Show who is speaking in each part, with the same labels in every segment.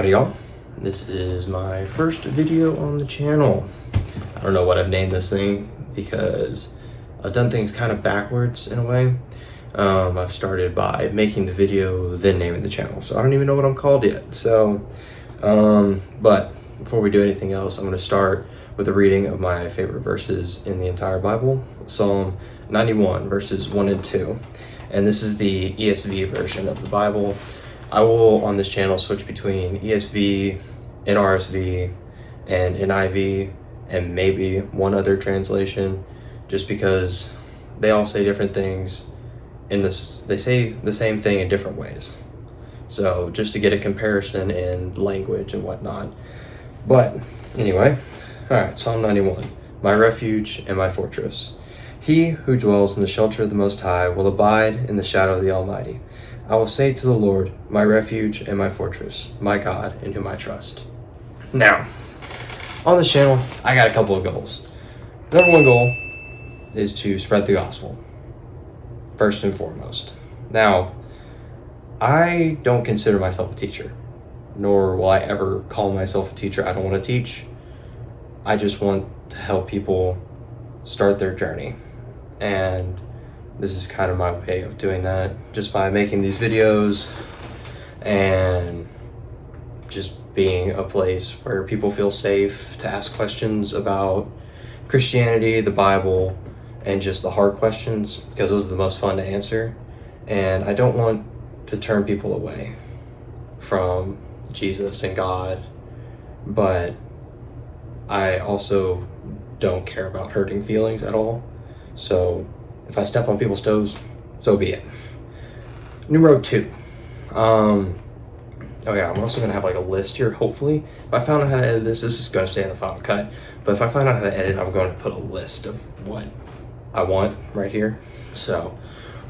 Speaker 1: Howdy y'all, this is my first video on the channel. I don't know what I've named this thing because I've done things kind of backwards in a way. I've started by making the video, then naming the channel, so I don't even know what I'm called yet. So, but before we do anything else, I'm going to start with a reading of my favorite verses in the entire Bible, Psalm 91, verses 1 and 2. And this is the ESV version of the Bible. I will, on this channel, switch between ESV, NRSV, and NIV, and maybe one other translation, just because they all say different things in this. They say the same thing in different ways. So just to get a comparison in language and whatnot. But anyway, all right, Psalm 91, my refuge and my fortress. He who dwells in the shelter of the Most High will abide in the shadow of the Almighty. I will say to the Lord, my refuge and my fortress, my God in whom I trust. Now, on this channel, I got a couple of goals. Number one goal is to spread the gospel, first and foremost. Now, I don't consider myself a teacher, nor will I ever call myself a teacher. I don't want to teach. I just want to help people start their journey. And this is kind of my way of doing that, just by making these videos and just being a place where people feel safe to ask questions about Christianity, the Bible, and just the hard questions, because those are the most fun to answer. And I don't want to turn people away from Jesus and God, but I also don't care about hurting feelings at all. So if I step on people's toes, so be it. Numero 2. Oh yeah, I'm also gonna have like a list here, hopefully. If I found out how to edit this is gonna stay in the final cut, but if I find out how to edit, I'm going to put a list of what I want right here. So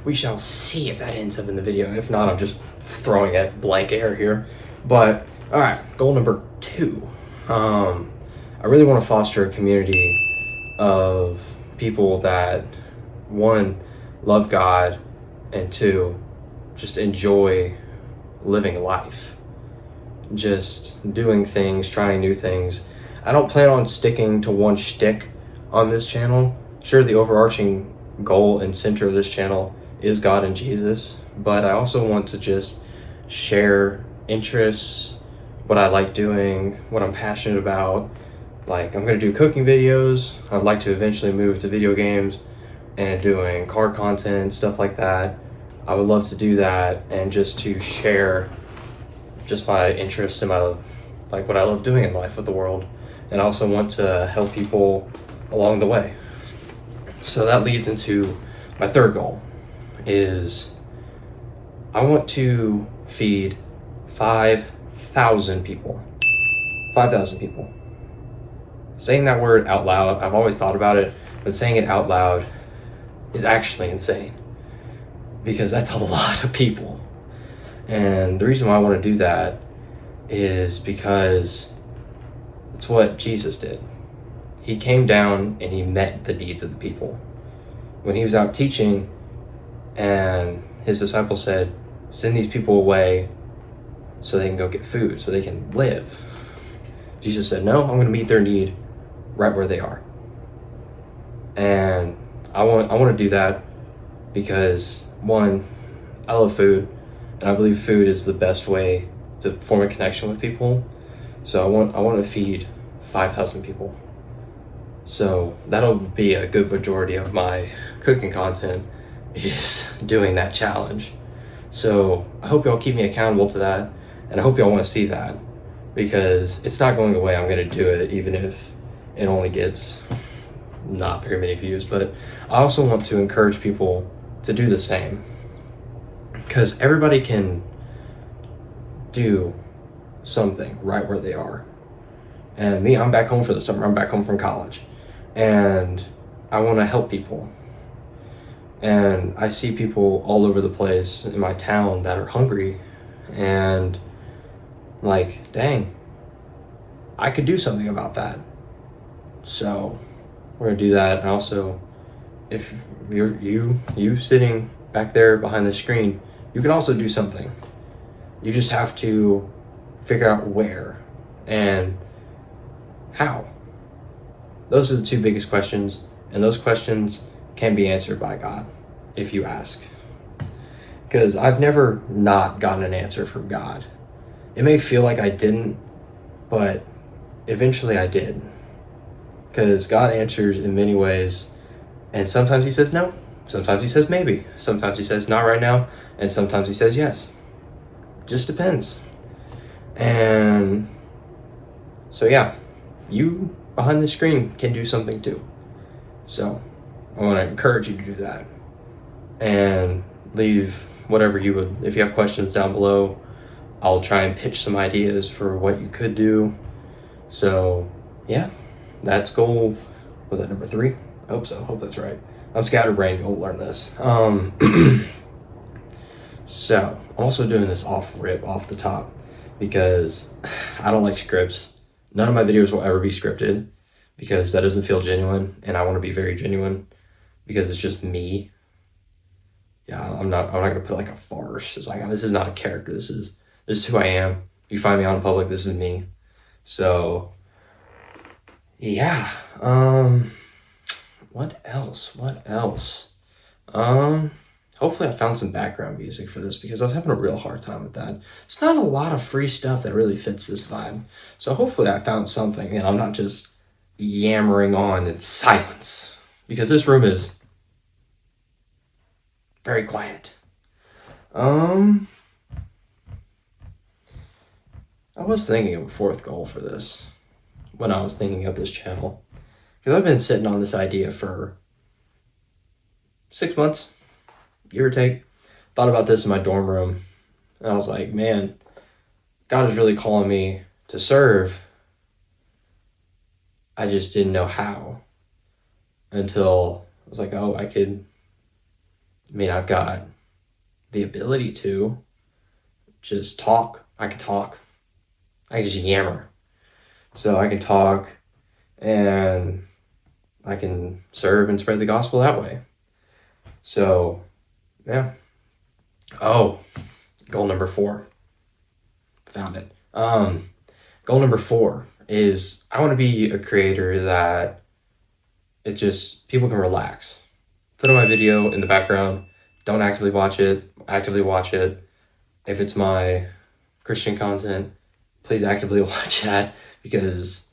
Speaker 1: we shall see if that ends up in the video. If not, I'm just throwing at blank air here. But all right, goal number 2. I really want to foster a community of people that, one, love God, and 2, just enjoy living life, just doing things, trying new things. I don't plan on sticking to one shtick on this channel. Sure, the overarching goal and center of this channel is God and Jesus, but I also want to just share interests, what I like doing, what I'm passionate about. Like, I'm going to do cooking videos. I'd like to eventually move to video games and doing car content, stuff like that. I would love to do that and just to share just my interests and my, like, what I love doing in life with the world. And I also want to help people along the way. So that leads into my third goal is I want to feed 5,000 people. 5,000 people. Saying that word out loud, I've always thought about it, but saying it out loud is actually insane because that's a lot of people. And the reason why I want to do that is because it's what Jesus did. He came down and he met the needs of the people. When he was out teaching and his disciples said, send these people away so they can go get food, so they can live. Jesus said, no, I'm going to meet their need right where they are. And I want to do that because, one, I love food, and I believe food is the best way to form a connection with people. So I want to feed 5,000 people. So that'll be a good majority of my cooking content is doing that challenge. So I hope y'all keep me accountable to that, and I hope y'all want to see that because it's not going away. I'm going to do it even if it only gets not very many views, but I also want to encourage people to do the same because everybody can do something right where they are. And me, I'm back home for the summer. I'm back home from college and I want to help people. And I see people all over the place in my town that are hungry and like, dang, I could do something about that. So we're gonna do that. And also, if you're you sitting back there behind the screen, you can also do something. You just have to figure out where and how. Those are the two biggest questions, and those questions can be answered by God if you ask. Because I've never not gotten an answer from God. It may feel like I didn't, but eventually I did. Because God answers in many ways, and sometimes he says no, sometimes he says maybe, sometimes he says not right now, and sometimes he says yes. Just depends. And so yeah, you behind the screen can do something too. So I want to encourage you to do that. And leave whatever you would, if you have questions down below, I'll try and pitch some ideas for what you could do. So yeah, that's goal, was that number 3? I hope so, hope that's right. I'm scatterbrained, you'll learn this. So I'm also doing this off the top, because I don't like scripts. None of my videos will ever be scripted, because that doesn't feel genuine, and I want to be very genuine, because it's just me. Yeah, I'm not gonna put like a farce. It's like, this is not a character. This is who I am. You find me out in public, this is me. So yeah. What else? Hopefully I found some background music for this, because I was having a real hard time with that. It's not a lot of free stuff that really fits this vibe. So hopefully I found something, and I'm not just yammering on in silence, because this room is very quiet. I was thinking of a 4th goal for this when I was thinking of this channel, because I've been sitting on this idea for 6 months, give or take. Thought about this in my dorm room, and I was like, man, God is really calling me to serve. I just didn't know how, until I was like, oh, I've got the ability to just talk. I can talk. I can just yammer. So I can talk, and I can serve and spread the gospel that way. So yeah. Oh, goal number 4. Found it. Goal number 4 is I want to be a creator that it just, people can relax. Put on my video in the background. Don't actively watch it. Actively watch it. If it's my Christian content, please actively watch that, because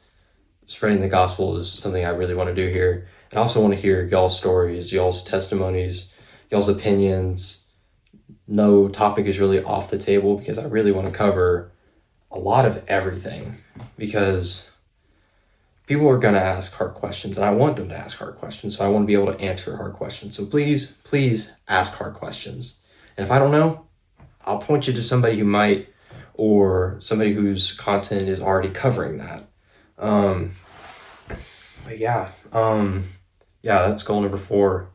Speaker 1: spreading the gospel is something I really want to do here. And I also want to hear y'all's stories, y'all's testimonies, y'all's opinions. No topic is really off the table, because I really want to cover a lot of everything, because people are going to ask hard questions, and I want them to ask hard questions. So I want to be able to answer hard questions. So please ask hard questions. And if I don't know, I'll point you to somebody who might, or somebody whose content is already covering that. But yeah, that's goal number 4,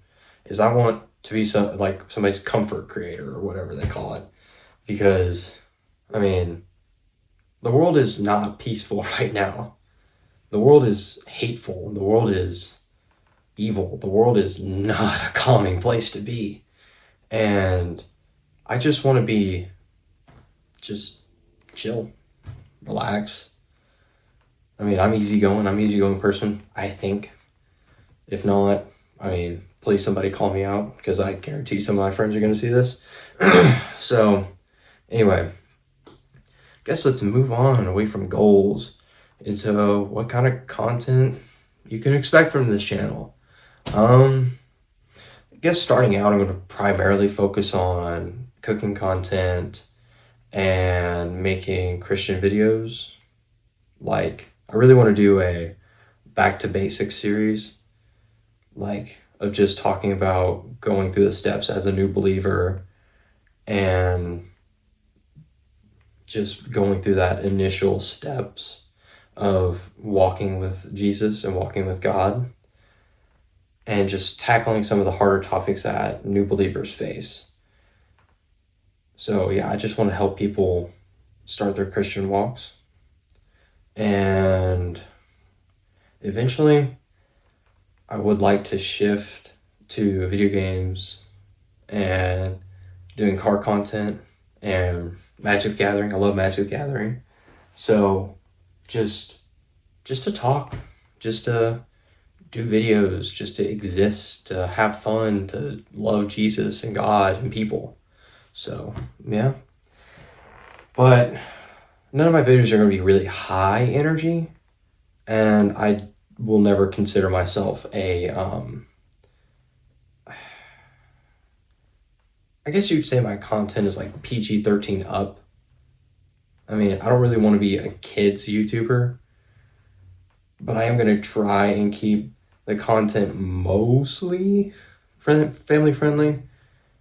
Speaker 1: is I want to be somebody's comfort creator, or whatever they call it, because I mean, the world is not peaceful right now. The world is hateful. The world is evil. The world is not a calming place to be. And I just want to be just chill, relax. I mean, I'm an easygoing person, I think. If not, please somebody call me out, because I guarantee some of my friends are going to see this. So anyway, guess let's move on away from goals into what kind of content you can expect from this channel. I guess starting out, I'm going to primarily focus on cooking content and making Christian videos. Like, I really want to do a back to basics series, like, of just talking about going through the steps as a new believer, and just going through that initial steps of walking with Jesus and walking with God, and just tackling some of the harder topics that new believers face. So yeah, I just want to help people start their Christian walks, and eventually I would like to shift to video games and doing car content and Magic the Gathering. I love Magic the Gathering. So just to talk, just to do videos, just to exist, to have fun, to love Jesus and God and people. So yeah, but none of my videos are going to be really high energy, and I will never consider myself a I guess you'd say my content is like PG-13 up. I mean, I don't really want to be a kids YouTuber, but I am going to try and keep the content mostly family friendly,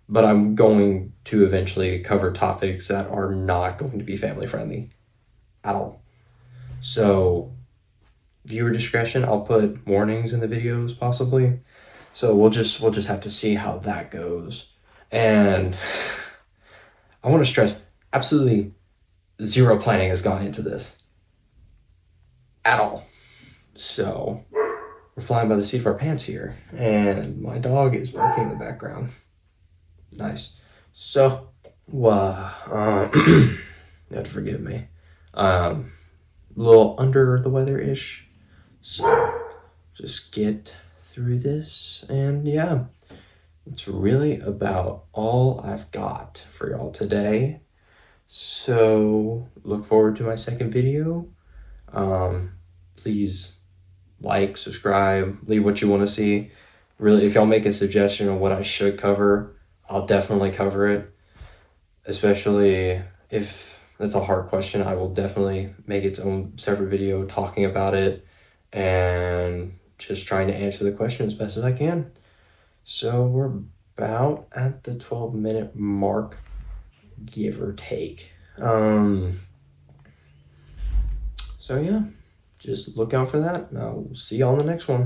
Speaker 1: but I'm going to eventually cover topics that are not going to be family friendly at all. So viewer discretion, I'll put warnings in the videos possibly. So we'll just have to see how that goes. And I want to stress, absolutely zero planning has gone into this at all. So we're flying by the seat of our pants here, and my dog is barking in the background. Nice. So, you have to forgive me. A little under the weather-ish. So just get through this, and yeah, it's really about all I've got for y'all today. So look forward to my second video. Please like, subscribe, leave what you want to see. Really, if y'all make a suggestion on what I should cover, I'll definitely cover it. Especially if that's a hard question, I will definitely make its own separate video talking about it and just trying to answer the question as best as I can. So we're about at the 12-minute mark, give or take. So yeah, just look out for that. I'll see y'all in the next one.